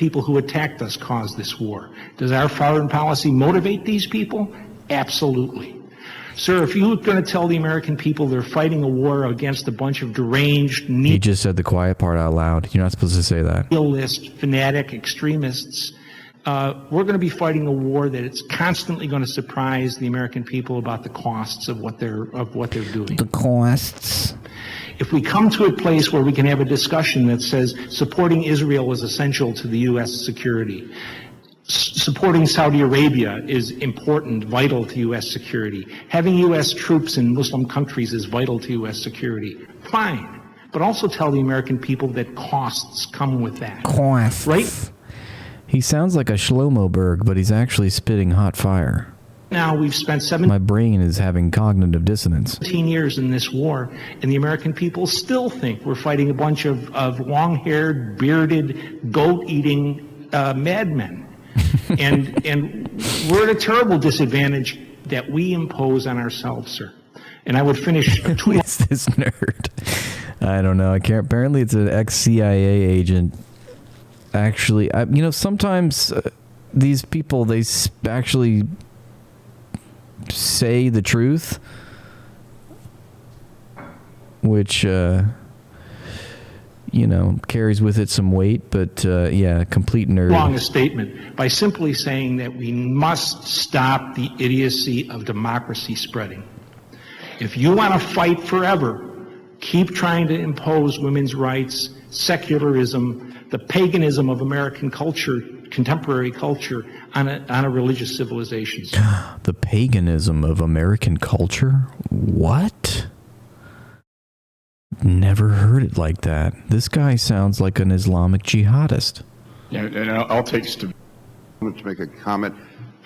people who attacked us caused this war. Does our foreign policy motivate these people? Absolutely. Sir, if you're going to tell the American people they're fighting a war against a bunch of deranged, He just said the quiet part out loud. You're not supposed to say that. nihilist, fanatic extremists, we're going to be fighting a war that it's constantly going to surprise the American people about the costs of what they're doing. The costs. If we come to a place where we can have a discussion that says supporting Israel is essential to the U.S. security, supporting Saudi Arabia is important, vital to U.S. security, having U.S. troops in Muslim countries is vital to U.S. security, fine. But also tell the American people that costs come with that. Costs. Right? He sounds like a Shlomo Berg, but he's actually spitting hot fire. Now we've spent My brain is having cognitive dissonance. 17 years in this war, and the American people still think we're fighting a bunch of long-haired, bearded, goat-eating madmen. and we're at a terrible disadvantage that we impose on ourselves, sir. And I would finish a tweet. Who is this nerd? I don't know. I can't. Apparently, it's an ex-CIA agent. Actually, sometimes these people, they actually say the truth, which, carries with it some weight, but, yeah, complete nerd. Wrong a statement by simply saying that we must stop the idiocy of democracy spreading. If you want to fight forever, keep trying to impose women's rights, secularism, the paganism of American culture, contemporary culture, on a religious civilization. The paganism of American culture? What? Never heard it like that. This guy sounds like an Islamic jihadist. Yeah, and I'll take to make a comment.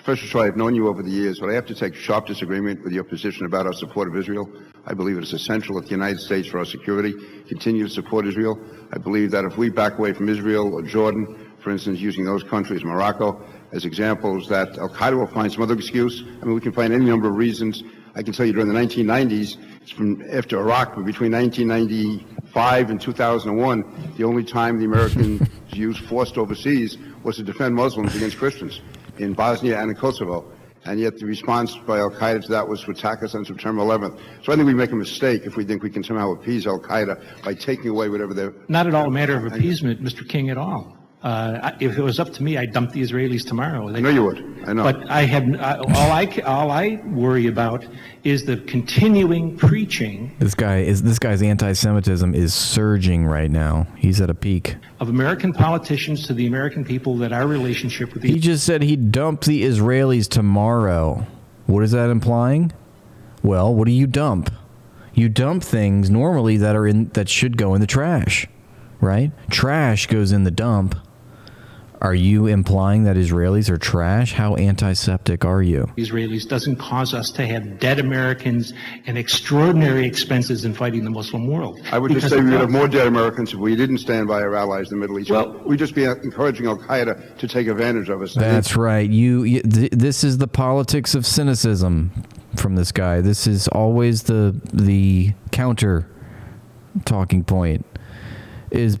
First of all, I've known you over the years, but I have to take sharp disagreement with your position about our support of Israel. I believe it is essential that the United States, for our security, continue to support Israel. I believe that if we back away from Israel or Jordan, for instance, using those countries, Morocco, as examples, that Al-Qaeda will find some other excuse. I mean, we can find any number of reasons. I can tell you during the 1990s, it's from after Iraq, but between 1995 and 2001, the only time the Americans used force overseas was to defend Muslims against Christians in Bosnia and in Kosovo. And yet the response by Al-Qaeda to that was to attack us on September 11th. So I think we make a mistake if we think we can somehow appease Al-Qaeda by taking away whatever they're... Not at all a matter of appeasement, Mr. King, at all. If it was up to me, I'd dump the Israelis tomorrow. I know you would. I know. But all I worry about is the continuing preaching. This guy's anti-Semitism is surging right now. He's at a peak. Of American politicians to the American people that our relationship with... He just said he'd dump the Israelis tomorrow. What is that implying? Well, what do you dump? You dump things normally that should go in the trash, right? Trash goes in the dump. Are you implying that Israelis are trash? How antiseptic are you? Israelis doesn't cause us to have dead Americans and extraordinary expenses in fighting the Muslim world. I would just say we would have more dead Americans if we didn't stand by our allies in the Middle East. Well, we'd just be encouraging Al-Qaeda to take advantage of us. That's right. This is the politics of cynicism from this guy. This is always the counter talking point.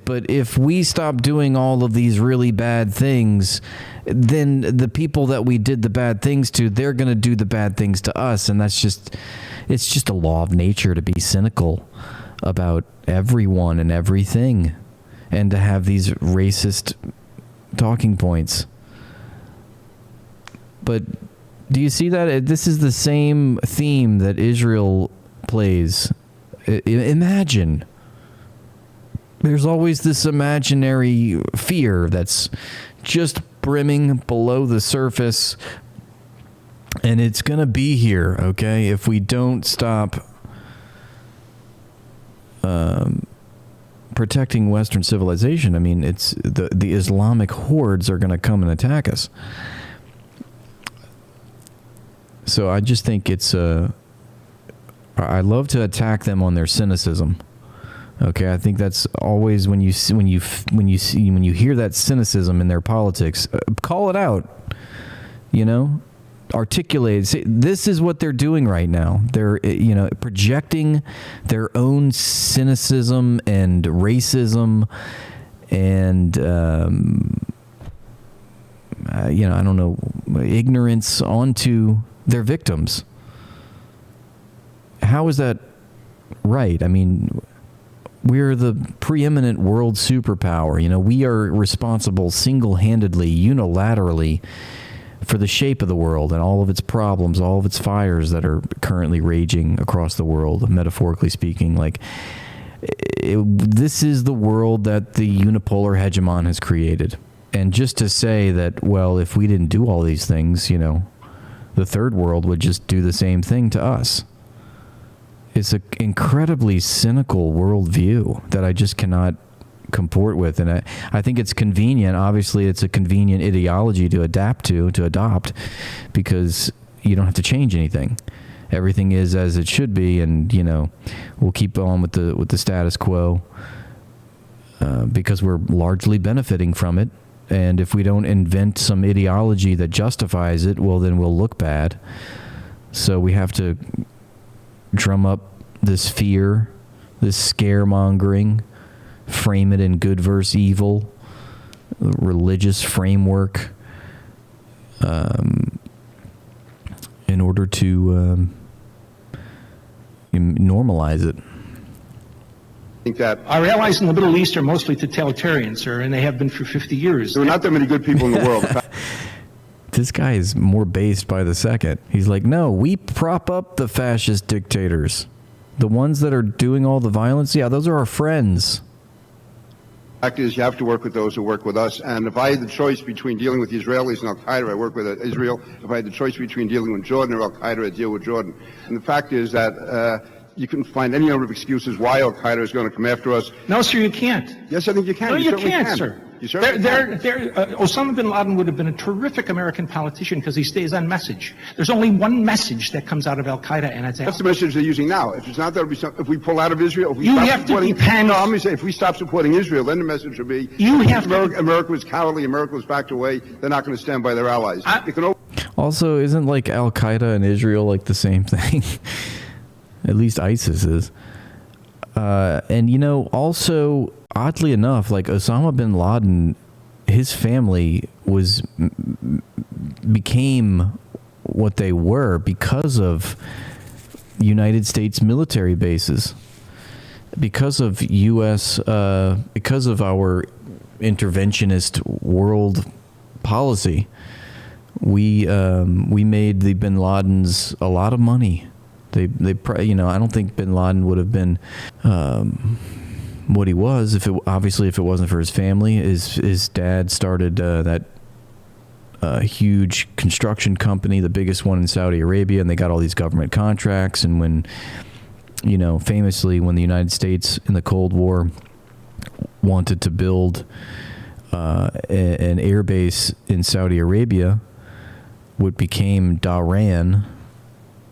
But if we stop doing all of these really bad things, then the people that we did the bad things to, they're going to do the bad things to us. And it's just a law of nature to be cynical about everyone and everything and to have these racist talking points. But do you see that? This is the same theme that Israel plays. Imagine. There's always this imaginary fear that's just brimming below the surface, and it's going to be here, okay, if we don't stop protecting Western civilization. I mean, it's the Islamic hordes are going to come and attack us. So I just think I love to attack them on their cynicism. Okay, I think that's always when you hear that cynicism in their politics, call it out. Articulate. Say, this is what they're doing right now. They're projecting their own cynicism and racism and I don't know, ignorance onto their victims. How is that right? I mean, we're the preeminent world superpower. We are responsible single-handedly, unilaterally, for the shape of the world and all of its problems, all of its fires that are currently raging across the world, metaphorically speaking. This is the world that the unipolar hegemon has created. And just to say that, well, if we didn't do all these things, the third world would just do the same thing to us. It's an incredibly cynical worldview that I just cannot comport with. And I think it's convenient. Obviously, it's a convenient ideology to adopt, because you don't have to change anything. Everything is as it should be, and, we'll keep on with the status quo because we're largely benefiting from it. And if we don't invent some ideology that justifies it, well, then we'll look bad. So we have to drum up this fear, this scaremongering, frame it in good versus evil, religious framework, in order to normalize it. I think that Our allies in the Middle East are mostly totalitarian, sir, and they have been for 50 years. there are not that many good people in the world. This guy is more based by the second. He's like, no, we prop up the fascist dictators. The ones that are doing all the violence, yeah, those are our friends. The fact is, you have to work with those who work with us. And if I had the choice between dealing with the Israelis and Al-Qaeda, I work with Israel. If I had the choice between dealing with Jordan or Al-Qaeda, I'd deal with Jordan. And the fact is that you can find any number of excuses why Al-Qaeda is going to come after us. No, sir, you can't. Yes, I think you can. No, you certainly can't, can. sir. You certainly can. Osama bin Laden would have been a terrific American politician because he stays on message. There's only one message that comes out of Al-Qaeda, and it's That's the message they're using now. If it's not, that'll be if we pull out of Israel, if we You stop have to supporting, depend- No, I'm going to say, if we stop supporting Israel, then the message will be, You have to- America was cowardly, America was backed away, they're not going to stand by their allies. Also, isn't Al-Qaeda and Israel the same thing? At least ISIS is. And also, oddly enough, Osama bin Laden, his family became what they were because of United States military bases, because of because of our interventionist world policy. We made the bin Ladens a lot of money. I don't think bin Laden would have been what he was if it wasn't for his family. His dad started that huge construction company, the biggest one in Saudi Arabia, and they got all these government contracts. And when, famously, when the United States in the Cold War wanted to build an air base in Saudi Arabia, what became Dhahran,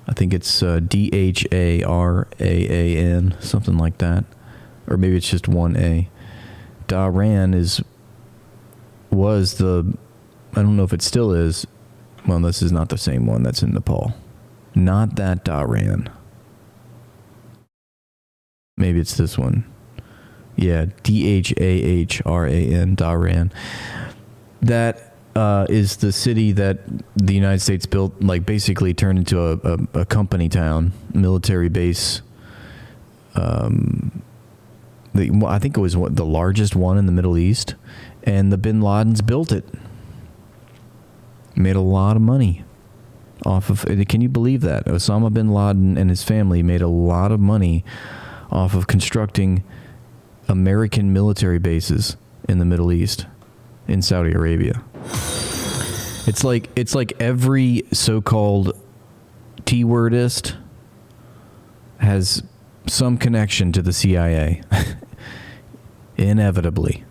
I think it's Dharaan, something like that. Or maybe it's just one A. Dhahran was the, I don't know if it still is. Well, this is not the same one that's in Nepal. Not that Dhahran. Maybe it's this one. Yeah, Dhahran, Dhahran. That is the city that the United States built, basically turned into a company town, military base. I think it was the largest one in the Middle East, and the bin Ladens built it. Made a lot of money off of it. Can you believe that? Osama bin Laden and his family made a lot of money off of constructing American military bases in the Middle East, in Saudi Arabia. It's like every so-called T-wordist has some connection to the CIA. Inevitably.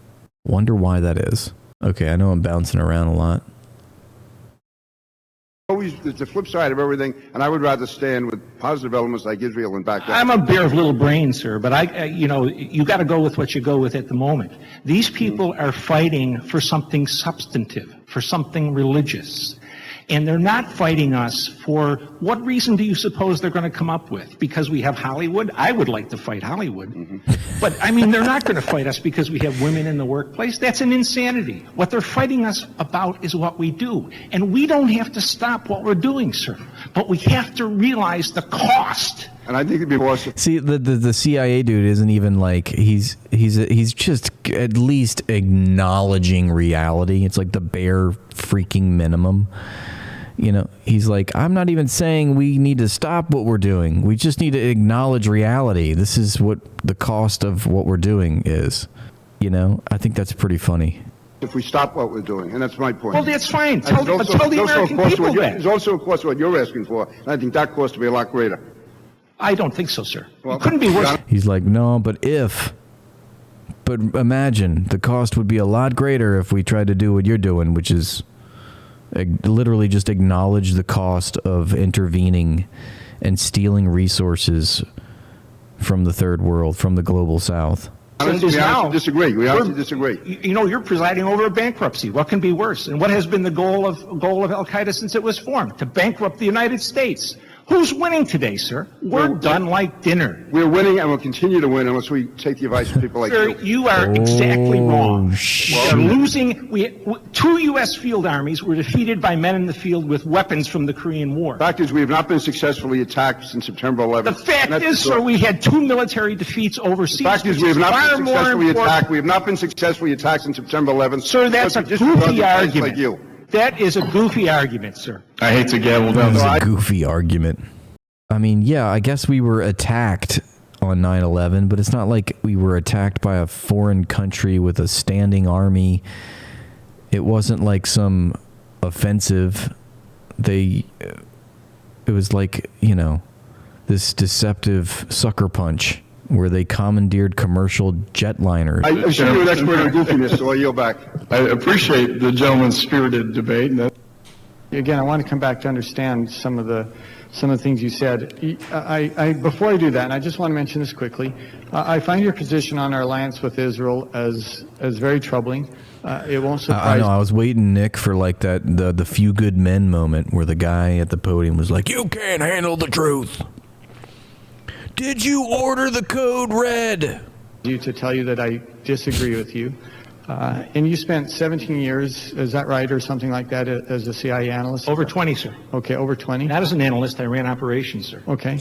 Wonder why that is. Okay, I know I'm bouncing around a lot. Always, it's the flip side of everything, and I would rather stand with positive elements like Israel and back down. I'm a bear of little brain, sir, but you got to go with what you go with at the moment. These people are fighting for something substantive, for something religious. And they're not fighting us for what reason do you suppose they're going to come up with? Because we have Hollywood? I would like to fight Hollywood. But, I mean, they're not going to fight us because we have women in the workplace. That's an insanity. What they're fighting us about is what we do. And we don't have to stop what we're doing, sir. But we have to realize the cost. And I think it'd be more. See, the CIA dude isn't even like he's just at least acknowledging reality. It's like the bare freaking minimum. You know, he's like, I'm not even saying we need to stop what we're doing. We just need to acknowledge reality. This is what the cost of what we're doing is. You know, I think that's pretty funny. If we stop what we're doing, and that's my point. Well, that's fine. Tell the American people that. There's also, of course, what you're asking for, and I think that cost will be a lot greater. I don't think so, sir. Well, it couldn't be worse. He's like, no, but imagine the cost would be a lot greater if we tried to do what you're doing, which is literally just acknowledge the cost of intervening and stealing resources from the third world, from the global south. We have to disagree. We have to disagree. You know, you're presiding over a bankruptcy. What can be worse? And what has been the goal of Al-Qaeda since it was formed? To bankrupt the United States. Who's winning today, sir? We're done like dinner. We're winning and we'll continue to win unless we take the advice of people like Sir, you. you are exactly wrong. Shit. We are losing. Two U.S. field armies were defeated by men in the field with weapons from the Korean War. The fact is we have not been successfully attacked since September 11th. The fact is, sir, we had 2 military defeats overseas. The fact is we have not been successfully attacked. We have not been successfully attacked since September 11th. Sir, that's a goofy argument. Like that is a goofy argument, sir. I hate to gavel down. That's a goofy argument. I mean, yeah, I guess we were attacked on 9/11, but it's not like we were attacked by a foreign country with a standing army. It wasn't like some offensive. It was like, you know, this deceptive sucker punch where they commandeered commercial jetliners. I assume you're an expert on goofiness, so I yield back. I appreciate the gentleman's spirited debate. Again, I want to come back to understand some of the things you said. Before I do that, and I just want to mention this quickly, I find your position on our alliance with Israel as very troubling. It won't surprise. I know. I was waiting, Nick, for like the few good men moment where the guy at the podium was like, "You can't handle the truth. Did you order the code red?" To tell you that I disagree with you. And you spent 17 years, is that right, or something like that, as a CIA analyst? Over 20, sir. Okay, over 20. Not as an analyst. I ran operations, sir. Okay.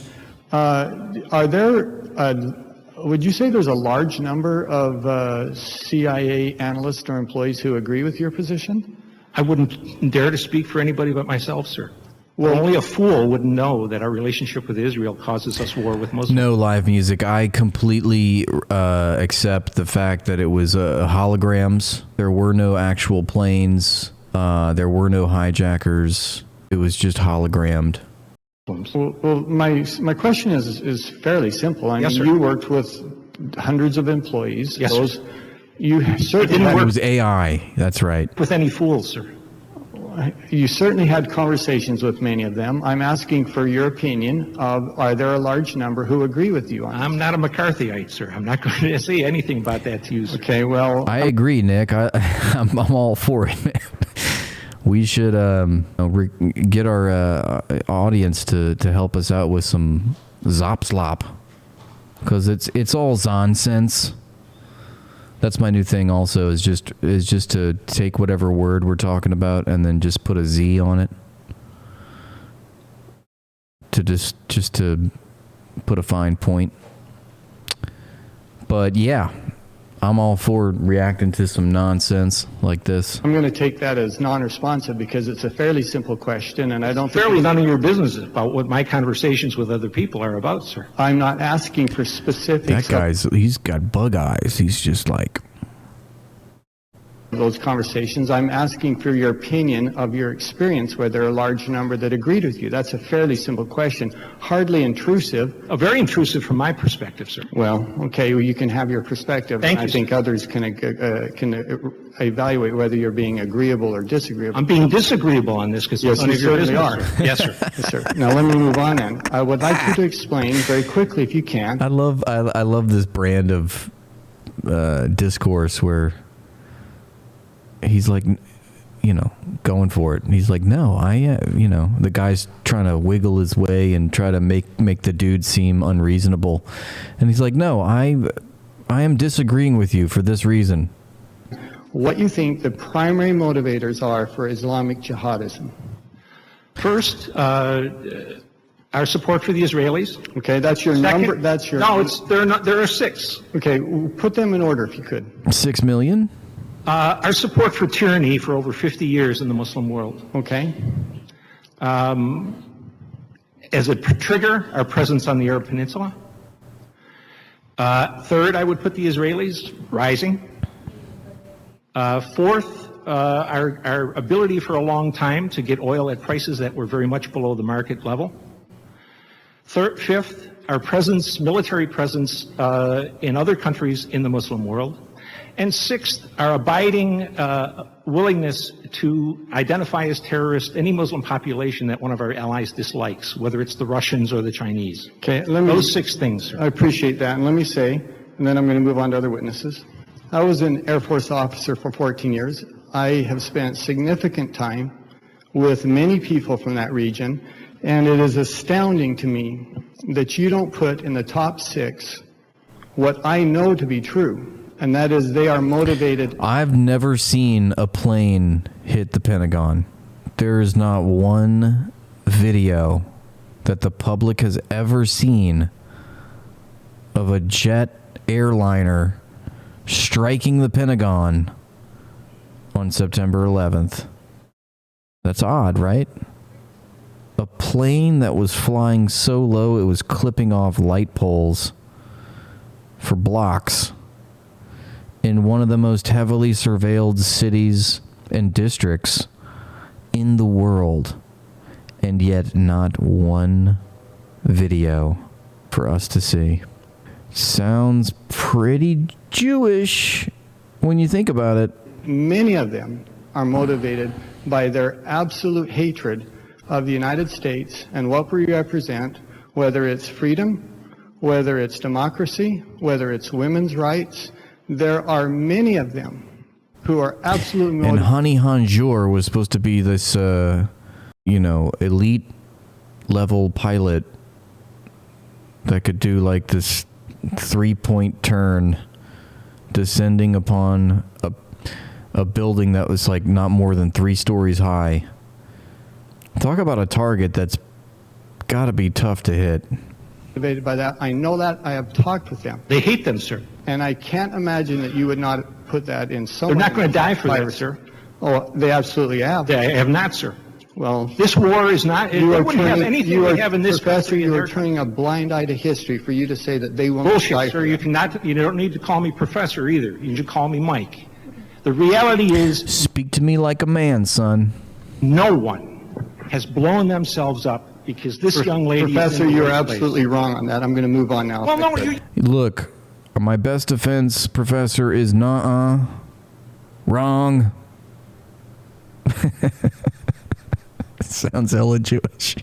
Are there, would you say there's a large number of CIA analysts or employees who agree with your position? I wouldn't dare to speak for anybody but myself, sir. Well, only a fool would know that our relationship with Israel causes us war with Muslims. No live music. I completely accept the fact that it was holograms. There were no actual planes. There were no hijackers. It was just hologrammed. Well, my question is fairly simple. I mean, sir. you worked with hundreds of employees. Yes, Those, sir. You certainly It was AI. That's right. With any fools, sir. You certainly had conversations with many of them. I'm asking for your opinion of, are there a large number who agree with you on this? I'm not a McCarthyite, sir. I'm not going to say anything about that to you, sir. Okay, well... I agree, Nick. I'm all for it, man. We should get our audience to help us out with some zop slop, because it's all nonsense. That's my new thing. Also, is just to take whatever word we're talking about and then just put a Z on it. To just to put a fine point. But yeah, I'm all for reacting to some nonsense like this. I'm going to take that as non-responsive because it's a fairly simple question, and I don't think... Fairly none of your business about what my conversations with other people are about, sir. I'm not asking for specifics. That he's got bug eyes. He's just like... those conversations. I'm asking for your opinion of your experience where there are a large number that agreed with you. That's a fairly simple question, hardly intrusive. Very intrusive from my perspective, sir. Well, okay, well, you can have your perspective. Thank you, I think others can evaluate whether you're being agreeable or disagreeable. I'm being disagreeable on this because Yes, none you of your certainly business, are. sir. Yes, sir. Yes, sir. Now let me move on then. I would like you to explain very quickly, if you can. I love this brand of discourse where he's like, going for it. And he's like, no, the guy's trying to wiggle his way and try to make the dude seem unreasonable. And he's like, no, I am disagreeing with you for this reason. What you think the primary motivators are for Islamic jihadism? First, our support for the Israelis. Okay, that's your Second, number. That's your. No, there are 6. Okay, put them in order if you could. 6 million? Our support for tyranny for over 50 years in the Muslim world. Okay. As a trigger, our presence on the Arab Peninsula. Third, I would put the Israelis rising. Fourth, our ability for a long time to get oil at prices that were very much below the market level. Fifth, our presence, military presence in other countries in the Muslim world. And sixth, our abiding willingness to identify as terrorist any Muslim population that one of our allies dislikes, whether it's the Russians or the Chinese. Okay, those 6 things, sir. I appreciate that. And let me say, and then I'm going to move on to other witnesses. I was an Air Force officer for 14 years. I have spent significant time with many people from that region, and it is astounding to me that you don't put in the top 6 what I know to be true. And that is they are motivated. I've never seen a plane hit the Pentagon. There is not one video that the public has ever seen of a jet airliner striking the Pentagon on September 11th. That's odd, right? A plane that was flying so low it was clipping off light poles for blocks in one of the most heavily surveilled cities and districts in the world, and yet not one video for us to see. Sounds pretty Jewish when you think about it. Many of them are motivated by their absolute hatred of the United States and what we represent, whether it's freedom, whether it's democracy, whether it's women's rights. There are many of them who are absolutely motivated. And Hani Hanjour was supposed to be this, elite level pilot that could do like this 3-point turn descending upon a building that was like not more than 3 stories high. Talk about a target that's got to be tough to hit. Motivated by that. I know that. I have talked with them. They hate them, sir. And I can't imagine that you would not put that in some. They're not going to die for that, sir. Oh, they absolutely have. They have not, sir. Well, this war is not. They wouldn't have anything we have in this Professor, country. you are turning a blind eye to history for you to say that they won't die. Bullshit, sir. You cannot. You don't need to call me professor either. You should call me Mike. The reality is, speak to me like a man, son. No one has blown themselves up because this young lady. Professor, you're absolutely wrong on that. I'm going to move on now. Well, no, you. Look, my best defense, Professor, is wrong. Sounds hella Jewish.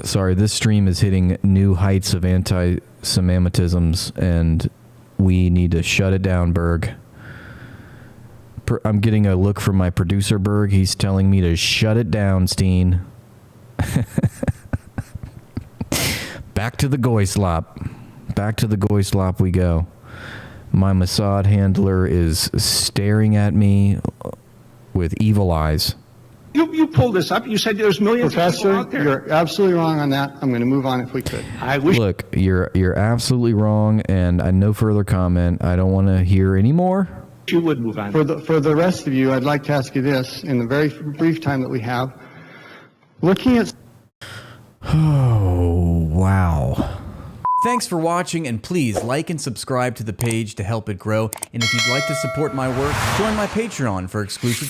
Sorry, this stream is hitting new heights of anti-Semitisms, and we need to shut it down, Berg. I'm getting a look from my producer, Berg. He's telling me to shut it down, Steen. Back to the goy slop. Back to the goy slop we go. My Mossad handler is staring at me with evil eyes. You pulled this up. You said there's millions of people out there. You're absolutely wrong on that. I'm going to move on if we could. Look, you're absolutely wrong, and no further comment. I don't want to hear any more. You would move on. For the rest of you, I'd like to ask you this in the very brief time that we have. Looking at... Oh, wow. Thanks for watching, and please like and subscribe to the page to help it grow. And if you'd like to support my work, join my Patreon for exclusive